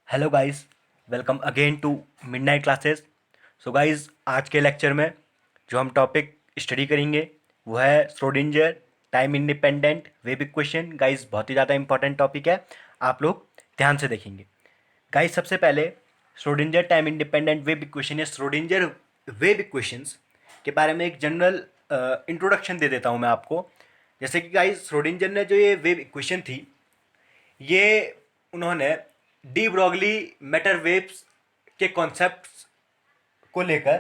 Hello guys, welcome again to midnight classes. So guys, आज के lecture में जो हम टॉपिक स्टडी करेंगे वो है Schrödinger time independent wave equation. Guys, बहुत ही ज़्यादा इंपॉर्टेंट टॉपिक है, आप लोग ध्यान से देखेंगे। गाइस, सबसे पहले Schrödinger time independent wave equation या श्रोडिंजर वेव इक्वेशंस के बारे में एक जनरल इंट्रोडक्शन दे देता हूँ मैं आपको। जैसे कि गाइस, श्रोडिंजर ने जो ये वेव इक्वेशन थी, ये उन्होंने डी ब्रॉगली मैटर वेव्स के कॉन्सेप्ट्स को लेकर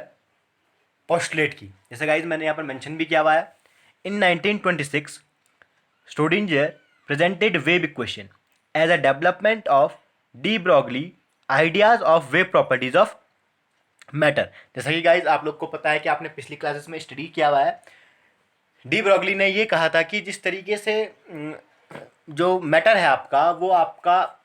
पोस्टुलेट की। जैसे गाइज मैंने यहाँ पर मेंशन भी किया हुआ है। In 1926 Schrodinger presented wave equation as a development of de Broglie ideas of wave properties of matter. जैसा कि गाइज आप लोग को पता है कि आपने पिछली क्लासेस में स्टडी किया हुआ है, डी ब्रॉगली ने ये कहा था कि जिस तरीके से जो मैटर है आपका, वो आपका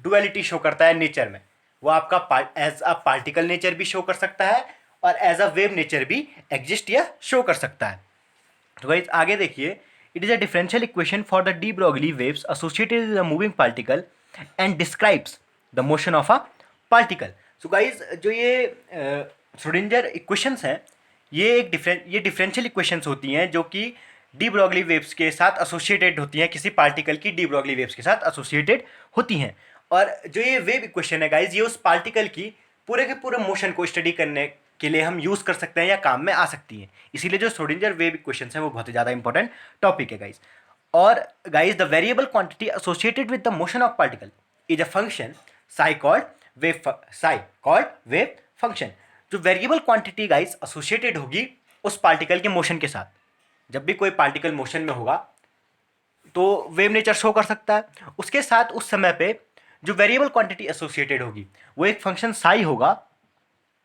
डुअलिटी शो करता है नेचर में, वो आपका एज अ पार्टिकल नेचर भी शो कर सकता है और एज अ वेव नेचर भी एग्जिस्ट या शो कर सकता है। तो गाइस आगे देखिए, it is a differential equation for the de Broglie waves associated with the moving particle and describes the motion of a particle. So guys, जो ये श्रोडिंजर इक्वेशंस हैं, ये डिफरेंशियल इक्वेशंस होती हैं जो कि डी ब्रॉगली वेव्स के साथ एसोसिएटेड होती हैं, किसी पार्टिकल की डी ब्रॉगली वेव्स के साथ एसोसिएटेड होती हैं। और जो ये वेव इक्वेशन है गाइज, ये उस पार्टिकल की पूरे के पूरे मोशन को स्टडी करने के लिए हम यूज़ कर सकते हैं या काम में आ सकती हैं। इसीलिए जो श्रोडिंजर वेव इक्वेशन है वो बहुत ही ज़्यादा इंपॉर्टेंट टॉपिक है गाइज। और guys, the variable quantity associated with the motion of particle is a function psi called wave function. जो वेरिएबल क्वांटिटी गाइज एसोसिएटेड होगी उस पार्टिकल के मोशन के साथ, जब भी कोई पार्टिकल मोशन में होगा तो वेव नेचर शो कर सकता है। उसके साथ उस समय पे जो वेरिएबल क्वांटिटी एसोसिएटेड होगी वो एक फंक्शन साई होगा,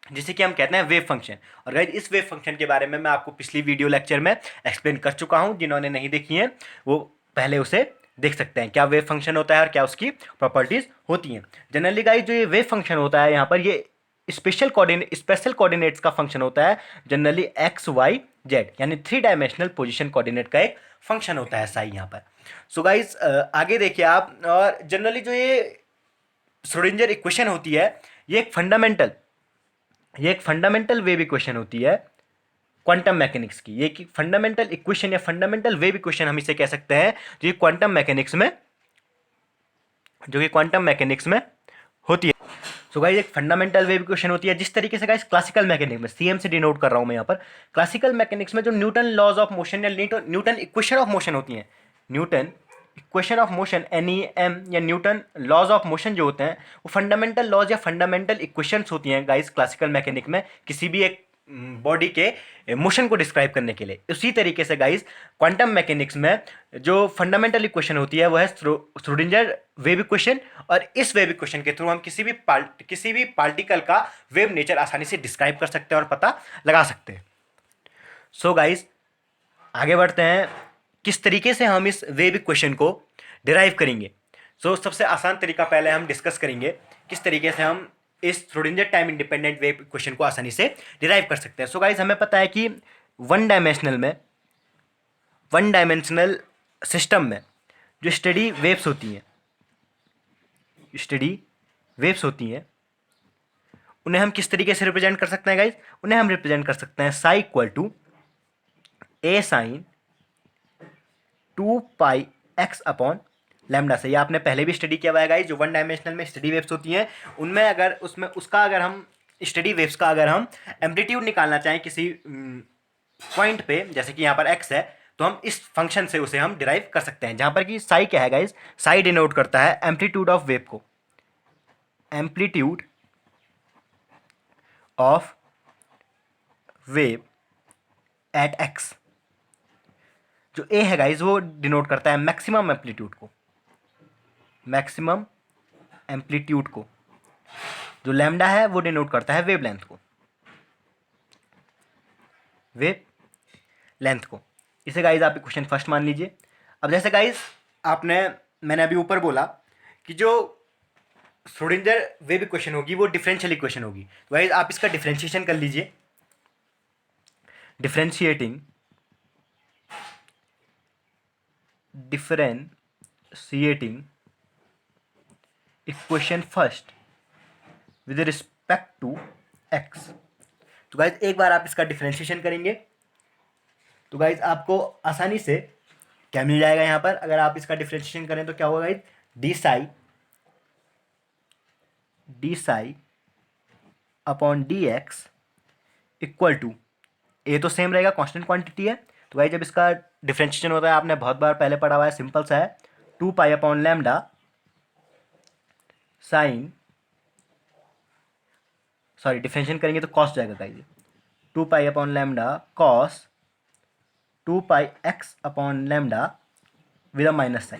जिसे कि हम कहते हैं वेव फंक्शन। और गाइस, इस वेव फंक्शन के बारे में मैं आपको पिछली वीडियो लेक्चर में एक्सप्लेन कर चुका हूं। जिन्होंने नहीं देखी है वो पहले उसे देख सकते हैं, क्या वेव फंक्शन होता है और क्या उसकी प्रॉपर्टीज होती हैं। जनरली गाइस, जो ये वेव फंक्शन होता है यहाँ पर, ये स्पेशल कोऑर्डिनेट्स का फंक्शन होता है। जनरली एक्स वाई जेड यानी 3 डायमेंशनल पोजिशन कोऑर्डिनेट का एक फंक्शन होता है साई यहाँ पर। सो गाइस, आगे देखिए आप। और जनरली जो ये श्रोडिंजर इक्वेशन होती है, ये एक फंडामेंटल वेव इक्वेशन होती है क्वांटम मैकेनिक्स की। ये एक फंडामेंटल इक्वेशन या फंडामेंटल वेव इक्वेशन हम इसे कह सकते हैं, जो कि क्वांटम मैकेनिक्स में होती है। सो गाइस, एक फंडामेंटल वेव इक्वेशन होती है। जिस तरीके से गाइस क्लासिकल मैकेनिक्स में, सीएम से डिनोट कर रहा हूं मैं यहाँ पर, क्लासिकल मैकेनिक्स में जो न्यूटन लॉज ऑफ मोशन या न्यूटन इक्वेशन ऑफ मोशन होती हैं, Newton equation of motion NEM या न्यूटन लॉज ऑफ मोशन जो होते हैं, वो फंडामेंटल लॉज या फंडामेंटल इक्वेशंस होती हैं गाइस क्लासिकल मैकेनिक में, किसी भी एक बॉडी के मोशन को डिस्क्राइब करने के लिए। उसी तरीके से गाइस क्वांटम मैकेनिक्स में जो फंडामेंटल इक्वेशन होती है वो है श्रोडिंजर वेव इक्वेशन। और इस वेव इक्वेशन के थ्रू हम किसी भी पार्टिकल का वेव नेचर आसानी से डिस्क्राइब कर सकते हैं और पता लगा सकते हैं। सो गाइस, आगे बढ़ते हैं, किस तरीके से हम इस वेव इक्वेशन को डिराइव करेंगे। सबसे आसान तरीका पहले हम डिस्कस करेंगे, किस तरीके से हम इस Schrödinger time independent wave equation को आसानी से डिराइव कर सकते हैं। गाइस, हमें पता है कि वन डायमेंशनल सिस्टम में जो स्टडी वेव्स होती हैं उन्हें हम किस तरीके से रिप्रेजेंट कर सकते हैं गाइस। उन्हें हम रिप्रेजेंट कर सकते हैं psi equal to a sine 2πx upon lambda से। ये आपने पहले भी स्टडी किया हुआ है गाइस। जो वन डायमेंशनल में स्टडी वेव्स होती हैं उनमें अगर अगर हम स्टडी वेव्स का अगर हम एम्पलीट्यूड निकालना चाहें किसी पॉइंट पे, जैसे कि यहाँ पर x है, तो हम इस फंक्शन से उसे हम डिराइव कर सकते हैं, जहाँ पर कि साई क्या है गाइस, साई डिनोट करता है एम्पलीट्यूड ऑफ वेव को, amplitude of wave eight x। जो a है गाइस वो डिनोट करता है मैक्सिमम एम्पलीट्यूड को। जो लैम्डा है वो डिनोट करता है वेव लेंथ को। इसे गाइस आप इक्वेशन फर्स्ट मान लीजिए। अब जैसे गाइस मैंने अभी ऊपर बोला कि जो श्रोडिंजर वेव इक्वेशन होगी वो डिफरेंशियल इक्वेशन होगी। तो गाइस आप इसका डिफरेंशिएशन कर लीजिए। Differentiating equation first with respect to x. तो गाइज एक बार आप इसका डिफ्रेंशिएशन करेंगे तो गाइज आपको आसानी से क्या मिल जाएगा यहाँ पर, अगर आप इसका डिफ्रेंशिएशन करें तो क्या होगा guys, d psi upon d x equal to, A तो सेम रहेगा, कांस्टेंट क्वांटिटी है। तो भाई जब इसका डिफ्रेंशिएशन होता है, आपने बहुत बार पहले पढ़ा हुआ है, सिंपल सा है, 2 pi upon lambda sine, sorry differentiation करेंगे तो कॉस जाएगा guys, 2 pi upon lambda cos 2 pi x upon lambda with a minus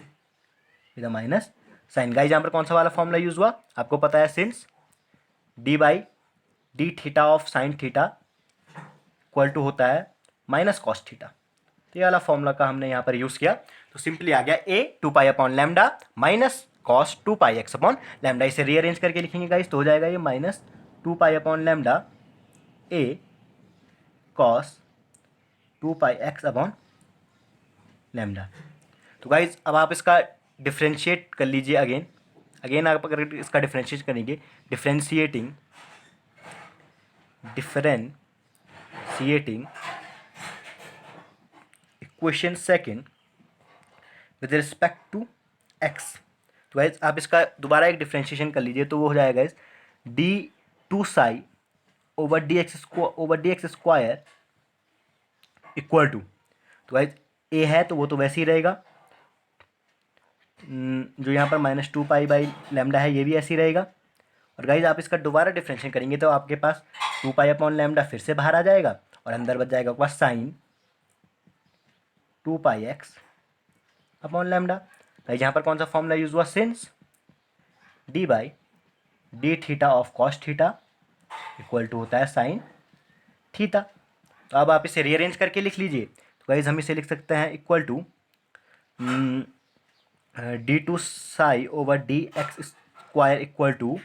sine, guys यहाँ पर कौन सा वाला फॉर्मूला यूज हुआ, आपको पता है, since d by d theta of sine theta equal to होता है माइनस कॉस थीटा। तो ये वाला फॉर्मूला का हमने यहाँ पर यूज़ किया, तो सिंपली आ गया ए 2 pi upon lambda minus cos 2 pi x upon lambda. इसे रीअरेंज करके लिखेंगे गाइस तो हो जाएगा ये माइनस 2 पाई अपॉन लैम्डा ए cos 2 pi x upon lambda. तो गाइज अब आप इसका डिफ्रेंशिएट कर लीजिए अगेन आप अगर इसका डिफ्रेंशिएट करेंगे, differentiating equation second with respect to x. तो गाइज आप इसका दोबारा एक डिफ्रेंशिएशन कर लीजिए तो वो हो जाएगा guys d 2 psi over d x square equal to, तो गाइज ए है तो वो तो वैसे ही रहेगा, जो यहाँ पर -2 पाई बाई लैम्डा है ये भी ऐसे ही रहेगा। और गाइज आप इसका दोबारा डिफ्रेंशिएट करेंगे तो आपके पास 2 पाई अपॉन लैम्डा फिर से बाहर आ जाएगा और अंदर बच जाएगा आपके पास sine 2 pi x upon lambda. Guys यहाँ पर कौन सा फॉर्मूला यूज हुआ, since d by d theta of cos theta equal to होता है साइन थीटा। तो अब आप इसे रीअरेंज करके लिख लीजिए, तो गाइज हम इसे लिख सकते हैं equal to d 2 psi over d x square equal to,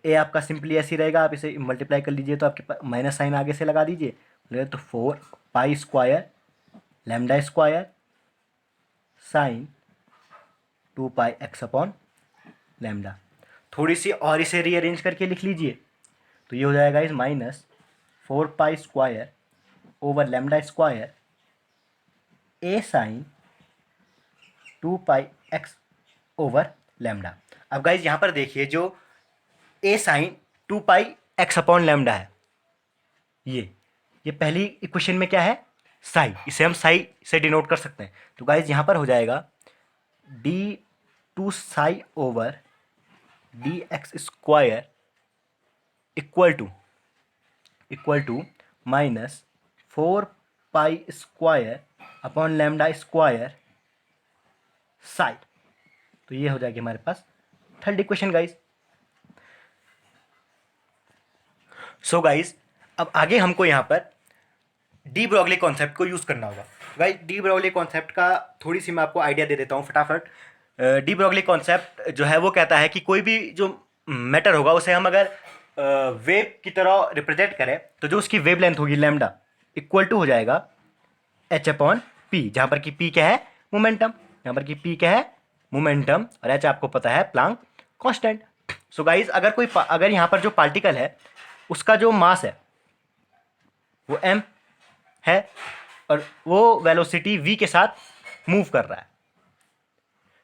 A आपका सिंपली ऐसे ही रहेगा, आप इसे मल्टीप्लाई कर लीजिए तो आपके पास माइनस साइन आगे से लगा दीजिए, तो 4 pi square lambda square sine 2 pi x upon lambda. थोड़ी सी और इसे रीअरेंज करके लिख लीजिए तो ये हो जाएगा इस -4 pi square over lambda square A sine 2 pi x over lambda. अब गाइज यहाँ पर देखिए जो A sine 2 pi x upon lambda है, ये पहली इक्वेशन में क्या है, साई, इसे हम साई से डिनोट कर सकते हैं। तो गाइज यहाँ पर हो जाएगा d 2 psi over d x square equal to -4 pi square upon lambda square psi. तो ये हो जाएगी हमारे पास third equation guys. So guys अब आगे हमको यहाँ पर डी ब्रॉगली कॉन्सेप्ट को यूज़ करना होगा। गाइज डी ब्रॉगली कॉन्सेप्ट का थोड़ी सी मैं आपको आइडिया दे देता हूँ फटाफट। डी ब्रॉगली कॉन्सेप्ट जो है वो कहता है कि कोई भी जो मैटर होगा उसे हम अगर वेव की तरह रिप्रेजेंट करें तो जो उसकी वेव लेंथ होगी लैम्डा इक्वल टू हो जाएगा एच अपॉन पी, जहाँ पर कि पी क्या है, मोमेंटम, यहाँ पर कि पी क्या है, मोमेंटम, और एच आपको पता है प्लांक कांस्टेंट। सो गाइज अगर यहाँ पर जो पार्टिकल है उसका जो मास है वो m है और वो वेलोसिटी v के साथ मूव कर रहा है,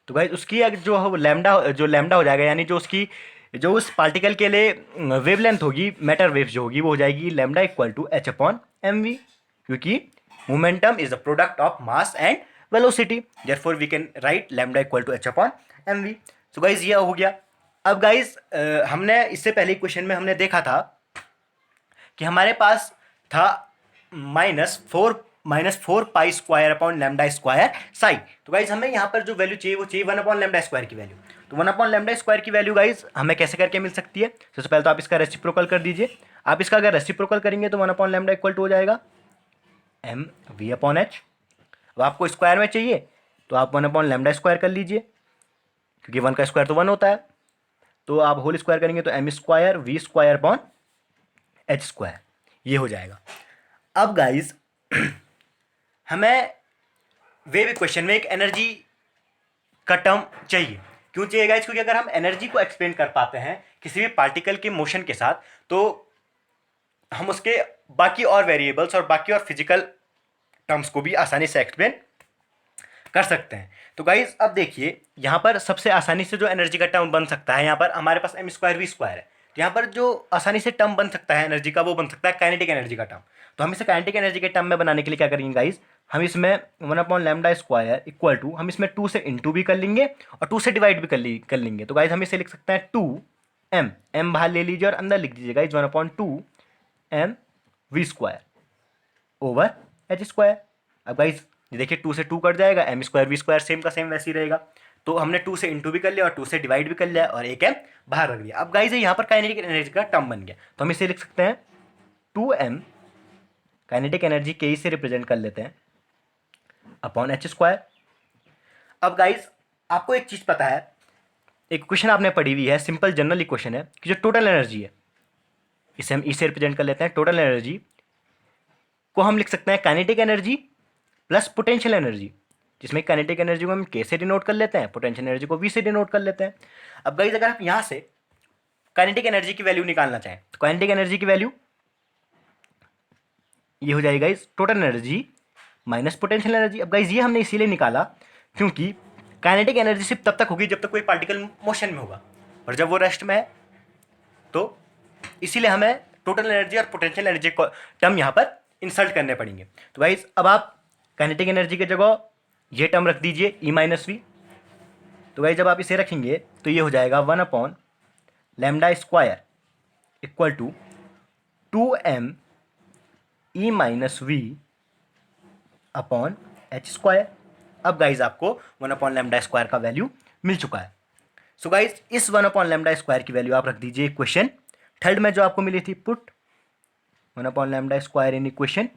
तो गाइज उसकी अगर जो लैम्डा हो जाएगा, यानी जो उस पार्टिकल के लिए वेवलेंथ होगी, मैटर वेव जो होगी वो हो जाएगी lambda equal to h upon m v, क्योंकि momentum is the product of mass and velocity, therefore we can write lambda equal to h upon m v. So guys ये हो गया। अब गाइज हमने इससे पहले क्वेश्चन में हमने देखा था कि हमारे पास था -4 pi square upon lambda square psi. तो गाइज हमें यहाँ पर जो वैल्यू चाहिए वो चाहिए 1 अपॉन लैम्डा स्क्वायर की वैल्यू। तो 1 अपॉन लैम्डा स्क्वायर की वैल्यू गाइज हमें कैसे करके मिल सकती है, सबसे पहले तो आप इसका रेसिप्रोकल कर दीजिए। आप इसका अगर रेसिप्रोकल करेंगे तो 1 अपॉन लैम्डा इक्वल टू हो जाएगा एम वी अपॉन एच। अब आपको स्क्वायर में चाहिए तो आप 1 अपॉन लैम्डा स्क्वायर कर लीजिए, क्योंकि 1 का स्क्वायर तो 1 होता है, तो आप होल स्क्वायर करेंगे तो m square v square upon h square, ये हो जाएगा। अब गाइज हमें वेव इक्वेशन में एक एनर्जी का टर्म चाहिए, क्यों चाहिए गाइस? क्योंकि अगर हम एनर्जी को एक्सप्लेन कर पाते हैं किसी भी पार्टिकल के मोशन के साथ, तो हम उसके बाकी और वेरिएबल्स और बाकी और फिजिकल टर्म्स को भी आसानी से एक्सप्लेन कर सकते हैं। तो गाइज अब देखिए, यहाँ पर सबसे आसानी से जो एनर्जी का टर्म बन सकता है, यहाँ पर हमारे पास m²v² है, तो यहाँ पर जो आसानी से टर्म बन सकता है एनर्जी का, वो बन सकता है काइनेटिक एनर्जी का टर्म। तो हम इसे काइनेटिक एनर्जी के टर्म में बनाने के लिए क्या करेंगे गाइज, हम इसमें 1/λ² इक्वल टू, हम इसमें 2 से इंटू भी कर लेंगे और 2 से डिवाइड भी कर लेंगे। तो गाइज हम इसे लिख सकते हैं 2m, m बाहर ले लीजिए और अंदर लिख दीजिए गाइज 1/2mv² ओवर h²। अब गाइज ये देखिए 2 से 2 कट जाएगा, m²v² सेम का सेम वैसे ही रहेगा। तो हमने 2 से इंटू भी कर लिया और 2 से डिवाइड भी कर लिया और एक m बाहर रख दिया। अब गाइज यहाँ पर काइनेटिक एनर्जी का टर्म बन गया, तो हम इसे लिख सकते हैं 2m, काइनेटिक एनर्जी के से रिप्रेजेंट कर लेते हैं, अपॉन h²। अब गाइज आपको एक चीज़ पता है, एक क्वेश्चन आपने पढ़ी हुई है, सिंपल जनरल इक्वेशन है कि जो टोटल एनर्जी है, इसे हम ई से रिप्रेजेंट कर लेते हैं। टोटल एनर्जी को हम लिख सकते हैं kinetic energy plus potential energy, जिसमें काइनेटिक एनर्जी को हम के से डिनोट कर लेते हैं, पोटेंशियल एनर्जी को वी से डिनोट कर लेते हैं। अब गाइस अगर आप यहाँ से काइनेटिक एनर्जी की वैल्यू निकालना चाहें, तो काइनेटिक एनर्जी की वैल्यू ये हो जाएगी guys total energy minus potential energy. अब गाइस ये हमने इसीलिए निकाला क्योंकि काइनेटिक एनर्जी सिर्फ तब तक होगी जब तक कोई पार्टिकल मोशन में होगा, और जब वो रेस्ट में है तो इसीलिए हमें टोटल एनर्जी और पोटेंशियल एनर्जी को टर्म यहाँ पर इंसर्ट करने पड़ेंगे। तो गाइस अब आप काइनेटिक एनर्जी की जगह ये टर्म रख दीजिए E-v। तो गाइस जब आप इसे रखेंगे तो ये हो जाएगा 1/λ² equal to 2m E-v upon h²। अब गाइस आपको 1/λ² का वैल्यू मिल चुका है। सो गाइस इस 1/λ² की वैल्यू आप रख दीजिए इक्वेशन थर्ड में जो आपको मिली थी, पुट 1/λ² इन इक्वेशन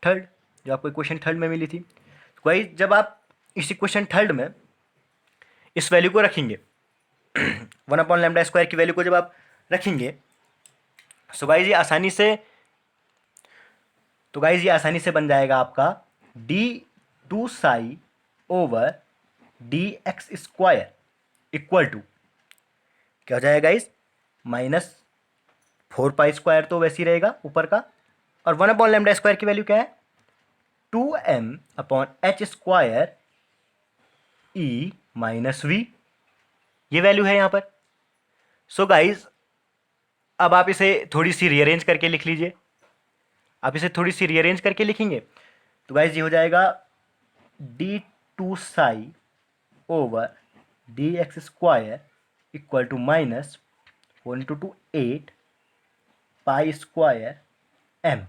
थर्ड, जो आपको इक्वेशन थर्ड में मिली थी। तो गाइस जब आप इस इक्वेशन थर्ड में इस वैल्यू को रखेंगे 1/λ² की वैल्यू को जब आप रखेंगे, सो गाइस ये आसानी से बन जाएगा आपका d2ψ over dx² equal to क्या हो जाएगा गाइस, -4π² तो वैसे ही रहेगा ऊपर का, और 1/λ² की वैल्यू क्या है 2m अपॉन h² E-v, ये वैल्यू है यहाँ पर। सो गाइज अब आप इसे थोड़ी सी रीअरेंज करके लिख लीजिए। आप इसे थोड़ी सी रीअरेंज करके लिखेंगे तो गाइज ये हो जाएगा d2ψ over dx² equal to -4 × 2 8 π² m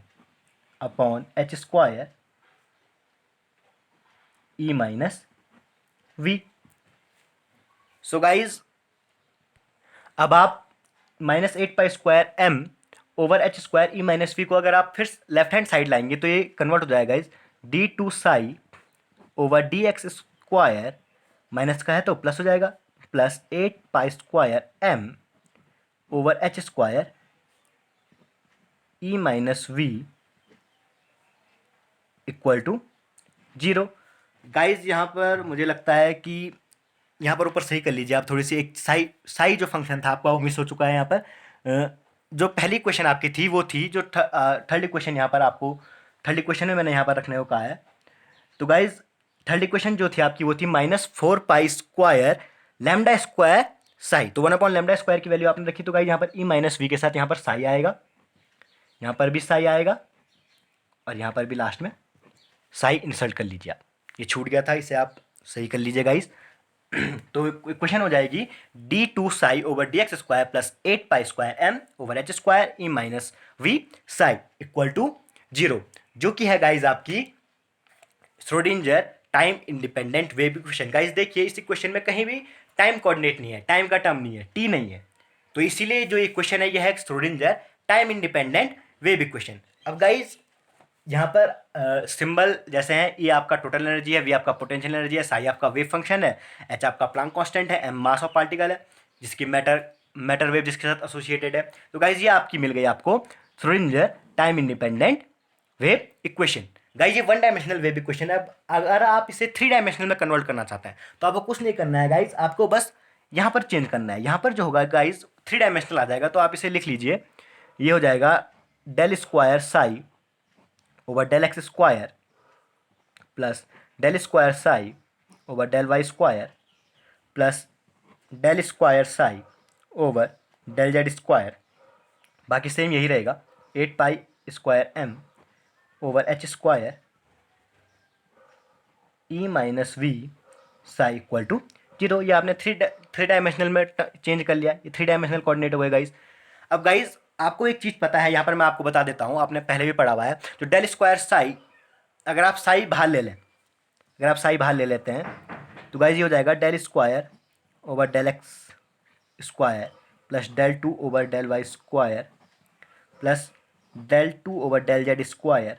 अपॉन h² E-v। सो गाइज अब आप -8π² m ओवर h² E-v को अगर आप फिर लेफ्ट हैंड साइड लाएंगे तो ये कन्वर्ट हो जाएगा guys d2ψ over dx² minus का है तो प्लस हो जाएगा, plus 8π² m over h² E-v equal to 0। Guys यहाँ पर मुझे लगता है कि यहाँ पर ऊपर सही कर लीजिए आप थोड़ी सी, एक साई जो फंक्शन था आपका वो मिस हो चुका है यहाँ पर। जो पहली क्वेश्चन आपकी थी वो थी जो थर्ड इक्वेशन, यहाँ पर आपको थर्ड इक्वेशन में मैंने यहाँ पर रखने को कहा है। तो गाइज थर्ड इक्वेशन जो थी आपकी वो थी -4π² λ² साई। तो 1/λ² की वैल्यू आपने रखी, तो गाइज यहाँ पर E-v के साथ यहाँ पर साई आएगा, यहाँ पर भी साई आएगा और यहाँ पर भी लास्ट में साई इंसर्ट कर लीजिए आप। ये छूट गया था, इसे आप सही कर लीजिए गाइज। तो इक्वेशन हो जाएगी d2ψ over dx² plus 8π² m over h² E-v psi equal to 0, जो कि है गाइज आपकी Schrodinger time independent wave equation. Guys देखिए इस इक्वेशन में कहीं भी टाइम कोऑर्डिनेट नहीं है, टाइम का टर्म नहीं है, टी नहीं है, तो इसीलिए जो इक्वेशन है यह है Schrödinger time independent wave equation. अब गाइज यहाँ पर सिंबल जैसे हैं, ये आपका टोटल एनर्जी है, वी आपका पोटेंशियल एनर्जी है, साई आपका वेव फंक्शन है, एच आपका प्लैंक कांस्टेंट है, एम मास ऑफ पार्टिकल है जिसकी मैटर वेव जिसके साथ एसोसिएटेड है। तो गाइज ये आपकी मिल गई आपको Schrödinger time independent wave equation. Guys ये 1 डायमेंशनल वेव इक्वेशन है। अब अगर आप इसे 3 डायमेंशनल में कन्वर्ट करना चाहते हैं तो आपको कुछ नहीं करना है गाइज, आपको बस यहाँ पर चेंज करना है। यहाँ पर जो होगा गाइज 3 डायमेंशनल आ जाएगा, तो आप इसे लिख लीजिए, ये हो जाएगा del square psi over del x square plus del square psi over del y square plus del square psi over del z square, बाकी सेम यही रहेगा, 8 pi square m over h square E minus v psi equal to 0। ये आपने three dimensional में change कर लिया, ये 3 dimensional coordinate हो गए गाइज। अब गाइज आपको एक चीज़ पता है, यहाँ पर मैं आपको बता देता हूँ, आपने पहले भी पढ़ा हुआ है, जो डेल स्क्वायर साई, अगर आप साई बाहर ले लें, अगर आप साई बाहर ले लेते हैं तो गाइज ये हो जाएगा del square over del x square plus del 2 over del y square plus del 2 over del z square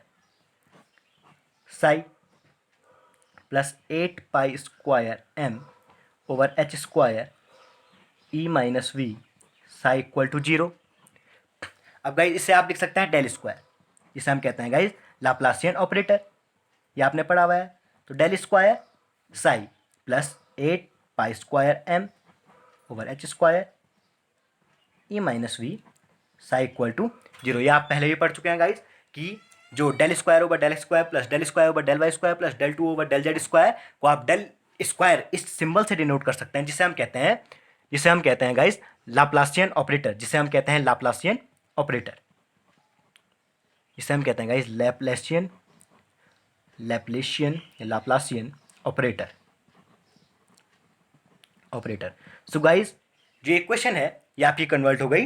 psi plus 8 pi square m over h square E minus v psi equal to 0। अब guys इसे आप लिख सकते हैं del square, जिसे हम कहते हैं गाइज लाप्लासियन ऑपरेटर, ये आपने पढ़ा हुआ है। तो del square psi plus 8 pi square m over h square E minus v psi equal to 0। ये आप पहले भी पढ़ चुके हैं गाइज कि जो del square over del square plus del square over del y square plus del 2 over del z square को आप डेल स्क्वायर इस सिंबल से डिनोट कर सकते हैं, जिसे हम कहते हैं गाइज लाप्लासियन ऑपरेटर, जिसे हम कहते हैं लाप्लासियन ऑपरेटर, जिसे हम कहते हैं guys Laplacian operator. So guys जो इक्वेशन है ये आपकी कन्वर्ट हो गई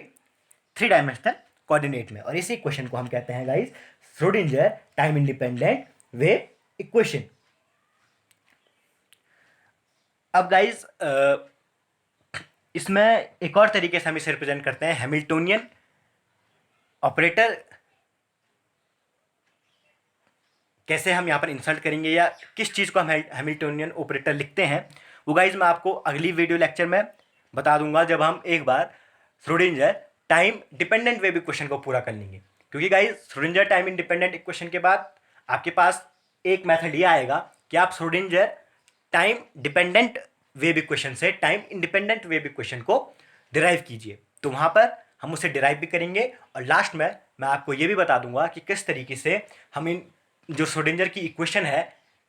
3 डायमेंशनल कोऑर्डिनेट में, और इसी इक्वेशन को हम कहते हैं guys Schrodinger time independent wave equation. अब गाइज इसमें एक और तरीके से हम इसे रिप्रेजेंट करते हैं, हैमिल्टोनियन ऑपरेटर। कैसे हम यहाँ पर इंसर्ट करेंगे या किस चीज़ को हम हैमिल्टोनियन ऑपरेटर लिखते हैं, वो गाइज मैं आपको अगली वीडियो लेक्चर में बता दूंगा, जब हम एक बार Schrodinger time dependent wave equation को पूरा कर लेंगे। क्योंकि guys Schrodinger time independent equation के बाद आपके पास एक मेथड ये आएगा कि आप Schrodinger time dependent wave equation से टाइम इंडिपेंडेंट वेव इक्वेशन को डिराइव कीजिए, तो वहाँ पर हम उसे डिराइव भी करेंगे, और लास्ट में मैं आपको ये भी बता दूंगा कि किस तरीके से हम इन जो श्रोडिंगर की इक्वेशन है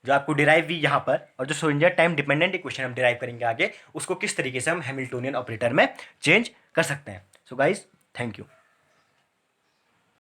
जो आपको डिराइव भी यहाँ पर, और जो श्रोडिंगर टाइम डिपेंडेंट इक्वेशन हम डिराइव करेंगे आगे, उसको किस तरीके से हम हैमिल्टोनियन ऑपरेटर में चेंज कर सकते हैं। So guys thank you.